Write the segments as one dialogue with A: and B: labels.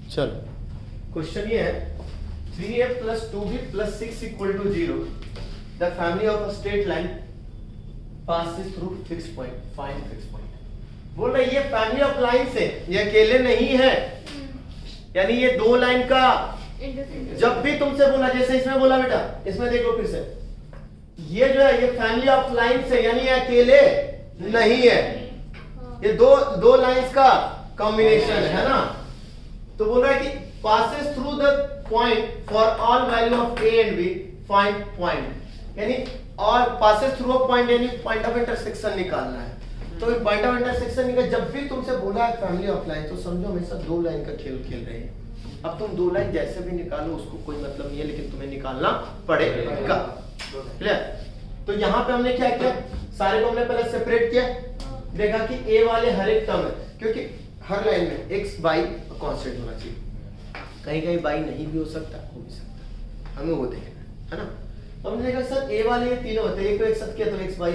A: चलो क्वेश्चन ये है 3a plus 2b plus 6 equal to 0 the family of a straight line passes through fixed point find fixed point बोल रहा है ये फैमिली ऑफ लाइंस है, ये अकेले नहीं है, यानी ये दो लाइन का जब भी तुमसे बोला जैसे इसमें बोला बेटा इसमें देखो फिर से ये जो है ये फैमिली ऑफ लाइंस है यानी ये अकेले नहीं है, ये दो लाइंस का कॉम्बिनेशन है ना। तो बोल रहा है कि passes through the point for all value of a and b find point यानी और passes through a point यानी point of intersection निकालना है। तो point of intersection निकाल जब भी तुमसे बोला है फैमिली ऑफ लाइन तो समझो हमेशा दो लाइन का खेल खेल रहे हैं। अब तुम दो लाइन जैसे भी निकालो उसको कोई मतलब नहीं है लेकिन तुम्हें निकालना पड़ेगा। क्लियर? तो यहाँ पे हमने क्या किया सारे को हमने पहले सेपरेट किया, देखा कि a वाले हर एक टर्म है क्योंकि हर लाइन में x y कांस्टेंट होना चाहिए, कहीं कहीं बाई नहीं भी हो सकता हो भी सकता, हमें वो देखना है ना। तो हमने देखा सर ए वाले ये तीनों होते हैं, एक को एक साथ किया तो एक्स वाई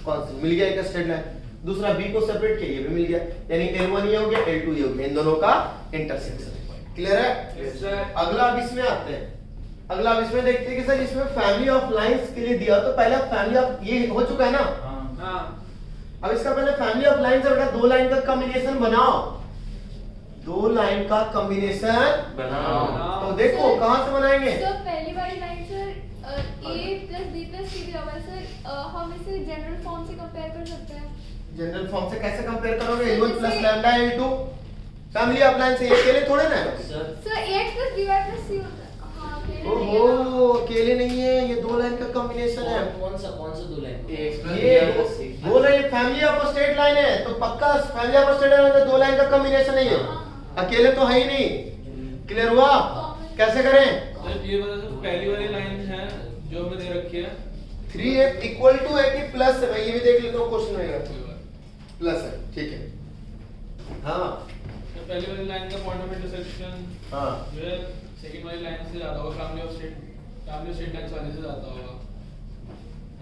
A: कांस्टेंट मिल गया एक स्ट्रेट लाइन, दूसरा बी को सेपरेट किया ये भी मिल गया यानी L1 ये हो गया L2 ये हो गया, इन दोनों का इंटरसेक्शन पॉइंट। क्लियर है?
B: Yes sir.
A: अगला अब इसमें आते हैं, अगला अब इसमें देखते हैं कि सर इसमें फैमिली ऑफ लाइंस के लिए दिया तो पहले फैमिली ऑफ ये हो चुका है ना।
B: हां
A: अब इसका पहले फैमिली ऑफ लाइंस है बेटा, दो लाइन का कॉम्बिनेशन बनाओ, दो लाइन का कॉम्बिनेशन
B: बनाओ।
A: तो देखो कहां से बनाएंगे।
C: तो पहली वाली line sir a plus b plus c दिया हुआ है सर, हम इसे जनरल फॉर्म से कंपेयर कर सकते हैं।
A: जनरल फॉर्म से कैसे कंपेयर करोगे? L1 plus lambda L2 family of line से ये अकेले थोड़े ना है
C: sir ax plus by plus c होता है। हां अकेले नहीं है
A: ओहो अकेले नहीं है, ये दो लाइन का कॉम्बिनेशन है।
D: कौन सा दो लाइन?
A: ये बोल रहे फैमिली ऑफ स्ट्रेट लाइन है तो पक्का फैमिली ऑफ स्ट्रेट लाइन में दो लाइन का कॉम्बिनेशन है, ये अकेले तो है ही नहीं। क्लियर हुआ? कैसे करें?
B: सर ये बता दो पहली वाली लाइन है जो हमें दे रखी है
A: 3a इक्वल टू है कि प्लस है, मैं ये भी देख लेता हूँ क्वेश्चन में प्लस है, ठीक है। हाँ
B: तो पहली वाली लाइन का पॉइंट ऑफ इंटरसेक्शन
A: हाँ
B: जो है सेकंड वाली लाइन से ज्यादा होगा, फैमिली ऑफ स्ट्रेट लाइन वाले से ज्यादा होगा,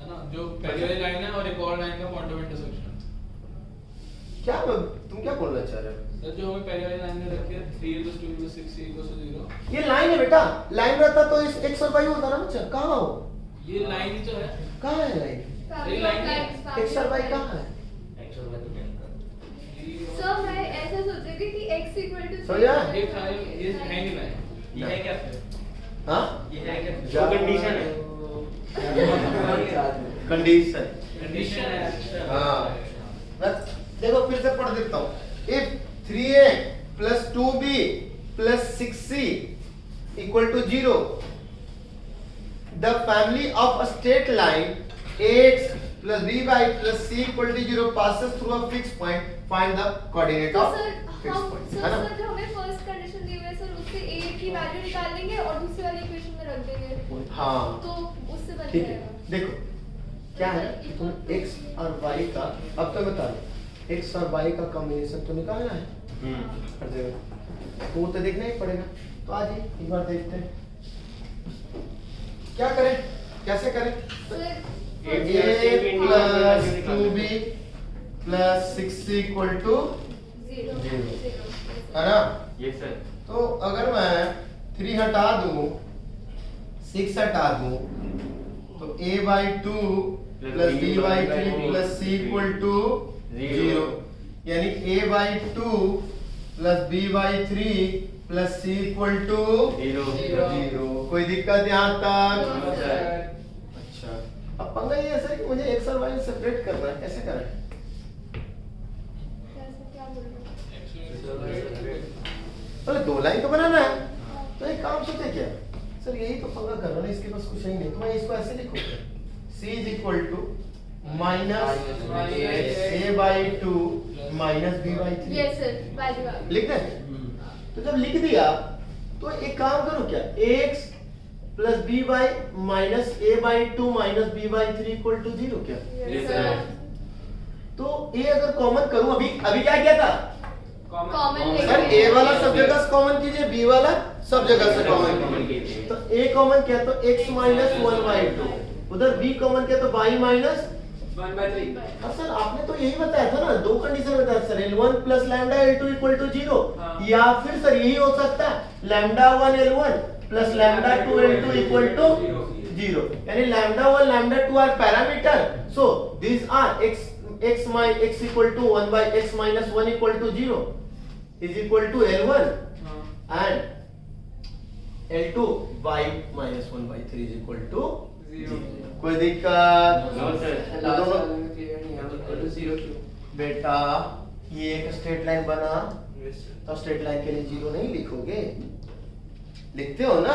B: है ना। जो पहली वाली लाइन है और एक और लाइन का पॉइंट ऑफ इंटरसेक्शन
A: क्या तुम क्या बोलना चाह रहे हो?
B: सर जो हमें पहली वाली लाइन में रखी है 3 + 2 + 6 = 0।
A: ये लाइन है बेटा, लाइन रहता तो इस x और y होता ना बच्चा, कहाँ हो?
B: ये लाइन ही तो है।
A: कहाँ है line?
C: Family of lines,
A: x और y कहाँ है?
C: सर मैं ऐसा सोच रही थी कि x equal to
A: So, yeah.
B: ये फाइनल ये है नहीं लाइन,
D: ये है क्या फिर?
A: हाँ
D: ये है क्या?
A: जो
D: कंडीशन है।
A: कंडीशन
B: कंडीशन है।
A: हाँ बस देखो फिर से पढ़ देता हूँ। If 3a plus 2b plus 6c equal to 0 the family of a straight line ax plus by plus c equal to 0 passes through a fixed point, find the coordinate
C: तो
A: of
C: सर
A: fixed
C: हम
A: point
C: sir
A: है ना।
C: Sir जो हमें first condition दी हुई है sir उससे a की वैल्यू निकाल लेंगे और दूसरी वाली इक्वेशन में रख देंगे।
A: हाँ
C: तो उससे बन
A: ठीक है।
C: जाएगा।
A: देखो क्या है कि तुम x और y का अब तो बता दो x और y का कॉम्बिनेशन तो निकालना है हर जगह, तो वो तो देखना ही पड़ेगा। तो आज एक बार देखते हैं क्या करें, कैसे करें।
C: Sir
A: a plus 2b plus 6c equal to
C: 0
A: है ना।
D: Yes sir.
A: तो अगर मैं 3 हटा दूं 6 हटा दूं तो a by 2 plus b by 3 plus c equal to 0 यानी a by 2 plus b by 3 plus c equal to 0। कोई दिक्कत यहाँ तक? अच्छा अब पंगा ये है सर कि मुझे x और y सेपरेट करना है, कैसे करें?
C: क्या बोल रहे हो?
A: पहले दो लाइन तो बनाना है, तो एक काम सोचे क्या सर, यही तो पंगा कर रहा है, इसके पास कुछ है ही नहीं, तो मैं इसको ऐसे लिखूं c is equal to minus a by 2 minus b by 3
C: yes sir value आ गई।
A: लिख दें। तो जब लिख दिया तो एक काम करो क्या ax plus b by minus a by 2 minus b by 3 equal to 0 क्या?
C: यस सर
A: तो a अगर कॉमन करूं अभी क्या किया था
C: कॉमन
A: सर a वाला सब जगह से कॉमन कीजिए, b वाला सब जगह से कॉमन कीजिए। तो a कॉमन किया तो x minus 1 by 2, उधर b कॉमन किया तो y minus
D: 1/3
A: हाँ सर आपने तो यही बताया था ना, दो कंडीशन बताया sir, L1 plus lambda L2 equal to 0, या फिर सर यही हो सकता है lambda 1 L1 plus lambda 2 L2 equal to 0, यानी lambda 1 lambda 2 are parameter, so these are x equal to 1 by x minus 1 equal to 0 is equal to L1 and L2 y minus 1 by 3 is equal to 0. कोई दिक्कत? बेटा ये एक straight line बना, तो straight line के लिए 0 नहीं लिखोगे, लिखते हो ना?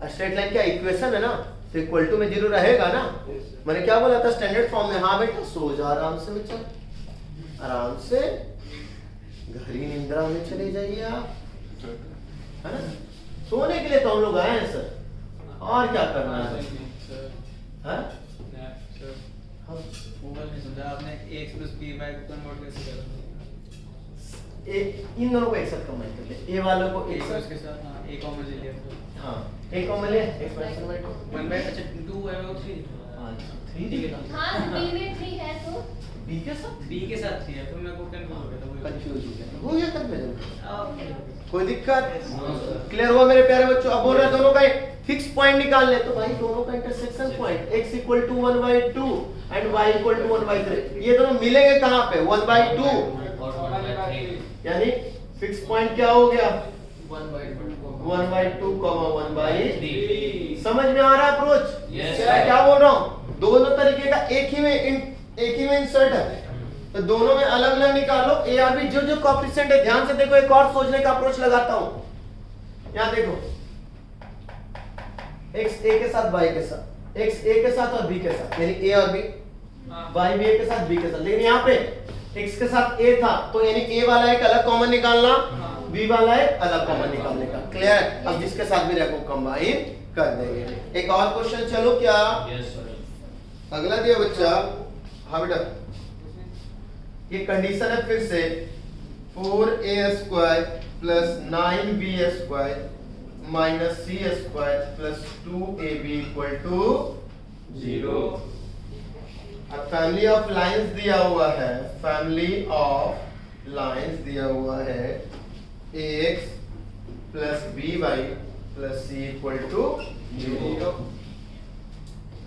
A: स्ट्रेट लाइन क्या इक्वेशन है ना, तो इक्वल टू में 0 रहेगा ना। मैंने क्या बोला था स्टैंडर्ड फॉर्म में? हाँ बेटा सो जा आराम से बच्चा, आराम से गहरी निंद्रा में चले जाइए आप, है ना? सोने के लिए तो हम लोग आए हैं सर, और क्या करना है? हाँ? हाँ।
B: आपने x plus b by convert कैसे करा?
A: इन दोनों को एक साथ कंबाइन कर ले, ए वालों को एक साथ
B: के साथ हाँ a कॉमन ले लिया
A: हाँ एक कॉमन ले एक्सपेंशन बाय 2
B: 1 by अच्छा 2 है वो 3
A: हाँ 3 दिखेगा
C: हाँ बी में 3 है तो
A: बी के साथ
B: b के साथ 3 है, तो मेरे को कंफ्यूज हो गया था वो
A: कंफ्यूज हो गया कंफ्यूजन।
B: अब
A: कोई दिक्कत? क्लियर हुआ मेरे प्यारे बच्चों? अब बोल रहे हैं दोनों का फिक्स पॉइंट निकाल ले, तो भाई दोनों का intersection point x equal to 1 by 2 and y equal to 1 by 3, ये दोनों मिलेंगे कहाँ पे? 1 by 2, यानी फिक्स पॉइंट क्या हो गया? 1 by 2 1 by 3। समझ में आ रहा है अप्रोच? मैं क्या बोल रहा हूँ, दोनों तरीके का एक ही में इंसर्ट है, तो दोनों में अलग अलग निकालो ए और बी, जो जो कोएफिशिएंट है। ध्यान से देखो, एक और सोचने का अप्रोच लगाता हूं, यहां देखो x a के साथ y के साथ, x a के साथ और b के साथ, यानी a और b, y भी a के साथ b के साथ, लेकिन यहाँ पे x के साथ a था, तो यानी a वाला एक अलग कॉमन निकालना, b वाला एक अलग कॉमन निकालने का। क्लियर? अब जिसके साथ भी रखो कंबाइन कर देंगे। एक और क्वेश्चन चलो क्या? अगला दिया बच्चा, हाँ बेटा ये कंडीशन है फिर से 4a square plus 9b square minus c square plus 2ab equal to 0। अब फैमिली ऑफ लाइंस दिया हुआ है, फैमिली ऑफ लाइंस दिया हुआ है ax plus by plus c equal to 0।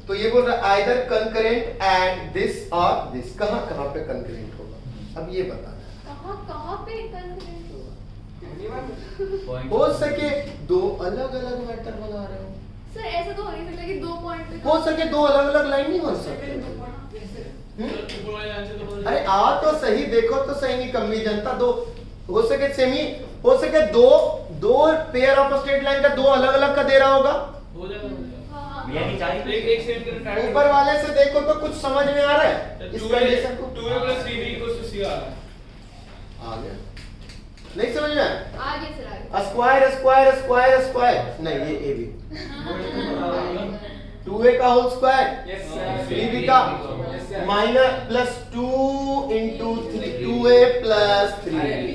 A: तो ये बोल रहा है आइदर कंकरेंट एंड दिस और दिस, कहां पे कंकरेंट होगा? अब ये बताना
C: कहां पे कंकरेंट होगा?
A: हो सके दो अलग अलग मैटर बना रहे हो,
C: सर ऐसा तो हो नहीं सकता कि 2 पॉइंट पे
A: हो सके दो अलग अलग लाइन नहीं बन सकते।
B: ऊपर वाले लाइन से तो बोल
A: अरे आ तो सही, देखो तो सही, नहीं कमी जनता, दो हो सके सेमी, हो सके दो पेयर ऑफ स्ट्रेट लाइन का दो अलग अलग का दे रहा होगा।
B: हो जाएगा
D: एक
B: सेट कर
A: ऊपर वाले से देखो तो कुछ समझ में आ रहा है इस कंडीशन को?
B: 2a plus 3b equals to c आ
A: गया, नहीं समझ में आया?
C: आगे सर आगे
A: स्क्वायर स्क्वायर स्क्वायर स्क्वायर, नहीं ये ए बी 2a का होल स्क्वायर 3b का minus plus 2 into 2a plus 3b,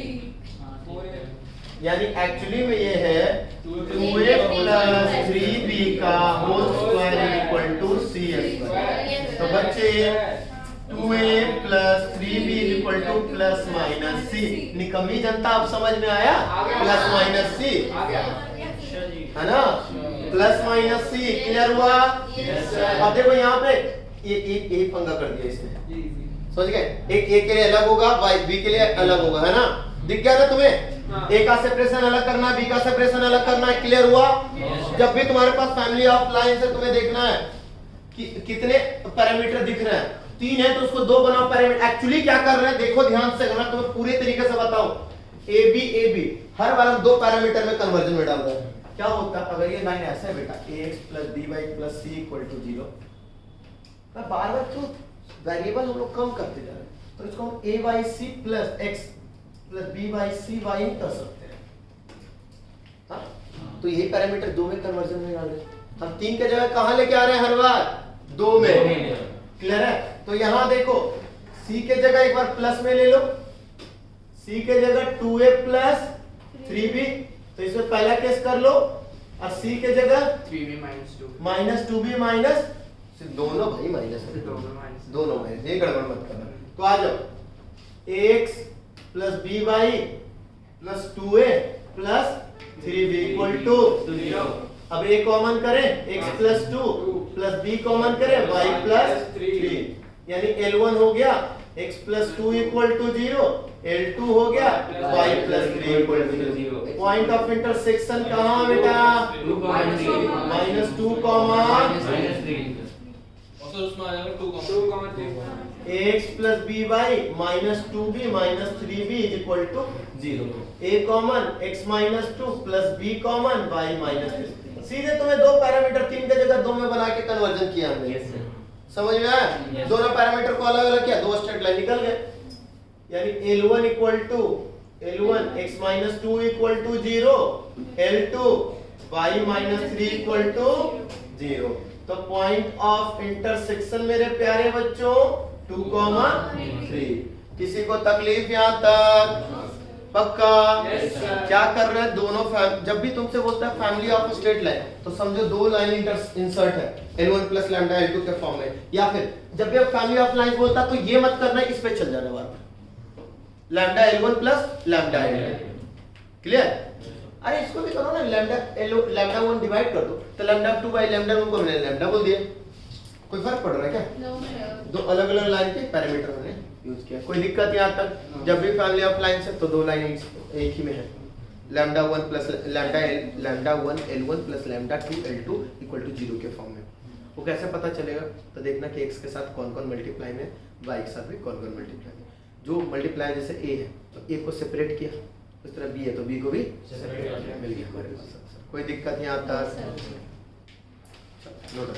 A: यानी एक्चुअली में ये है 2a प्लस 3b का whole square equal to c square. तो बच्चे 2a plus 3b equal to plus minus c, निकम्मी जनता अब समझ में आया? प्लस माइनस c है ना, प्लस माइनस c, क्लियर हुआ? अब देखो यहाँ पे एक पंगा कर दिया इसने, समझ गए? एक a के लिए अलग होगा, b के लिए अलग होगा, है ना? दिख गया ना तुम्हें? A का सेपरेशन अलग करना है, B का सेपरेशन अलग करना है, क्लियर हुआ? जब भी तुम्हारे पास फैमिली ऑफ लाइन से तुम्हें देखना है कि कितने पैरामीटर दिख रहे हैं, 3 है तो उसको 2 बनाओ पैरामीटर। एक्चुअली क्या कर रहे हैं देखो ध्यान से, मैं तुम्हें पूरे तरीके से बताऊं, AB हर बार हम 2 पैरामीटर में कन्वर्जन में डाल रहे हैं। क्या होता है अगर ये लाइन ऐसा है बेटा ax plus by plus c equal to 0, मैं बार बार क्यों वेरिएबल हम लोग कम करते जा रहे हैं, तो इसको हम a by c plus x plus b by c y नहीं कर सकते हैं, हाँ? तो यही पैरामीटर 2 में कन्वर्जन में डाल रहे हैं हम, 3 के जगह कहां लेके आ रहे हैं हर बार? 2 में। क्लियर है? तो यहां देखो c के जगह एक बार प्लस में ले लो, c के जगह 2a प्लस 3b, तो इसमें पहला केस कर लो, और c के जगह
D: 3b minus 2
A: minus 2b minus सिर्फ दोनों भाई माइनस है,
D: दोनों माइनस।
A: दोनों माइनस, ये गड़बड़ मत करना। तो आ जाओ, x plus b y plus 2a plus 3b equal to
D: 0।
A: अब a कॉमन करें, x plus 2 plus b common करें, y प्लस 3, यानी L1 हो गया x plus 2 equal to 0, L2 हो गया y plus 3 equal to 0। Point of intersection कहाँ बेटा? -2 कॉमा
B: और सर उसमें आ जाएगा 2
A: x plus b y minus 2b minus 3b is equal to 0। a common x minus 2 plus b common y minus 3। सीधे तुम्हें दो पैरामीटर 3 की जगह 2 में बना के कन्वर्जन किया हमने।
D: Yes sir.
A: समझ में आया?
D: Yes.
A: दोनों पैरामीटर को अलग अलग किया, दो स्ट्रेट लाइन निकल गए। यानी L1 equal to L1 x minus 2 equal to 0, L2 y minus 3 equal to 0। तो पॉइंट ऑफ इंटरसेक्शन मेरे प्यारे बच्चों 2,3। किसी को तकलीफ यहाँ तक? पक्का?
D: Yes, sir.
A: क्या कर रहे हैं दोनों जब भी तुमसे बोलता है फैमिली ऑफ स्ट्रेट लाइन, तो समझो दो लाइन इंसर्ट है L1 प्लस लैम्डा L2 के फॉर्म में। या फिर जब भी आप फैमिली ऑफ लाइन बोलता है तो ये मत करना, इस पे चल जाना बार lambda L1 plus lambda L2। Clear? अरे इसको भी करो ना, लैम्डा 1 डिवाइड कर दो तो लैम्डा 2 बाई लैम्डा 1 को मैंने लैम्डा बोल दिया। कोई फर्क पड़ रहा है क्या?
C: No sir.
A: दो अलग अलग लाइन के पैरामीटर मैंने यूज किया। कोई दिक्कत यहाँ तक? जब भी फैमिली ऑफ लाइन्स है तो दो लाइन एक ही में है। Lambda 1 plus lambda 1 L1 plus lambda 2 L2 equal to 0 के फॉर्म में। वो कैसे पता चलेगा? तो देखना कि x के साथ कौन कौन मल्टीप्लाई में, y के साथ भी कौन कौन मल्टीप्लाई में। जो मल्टीप्लाई जैसे a है तो a को सेपरेट किया, उस तरह b है तो b को भी मिल गया हमारे पास। कोई दिक्कत यहाँ तक? नोट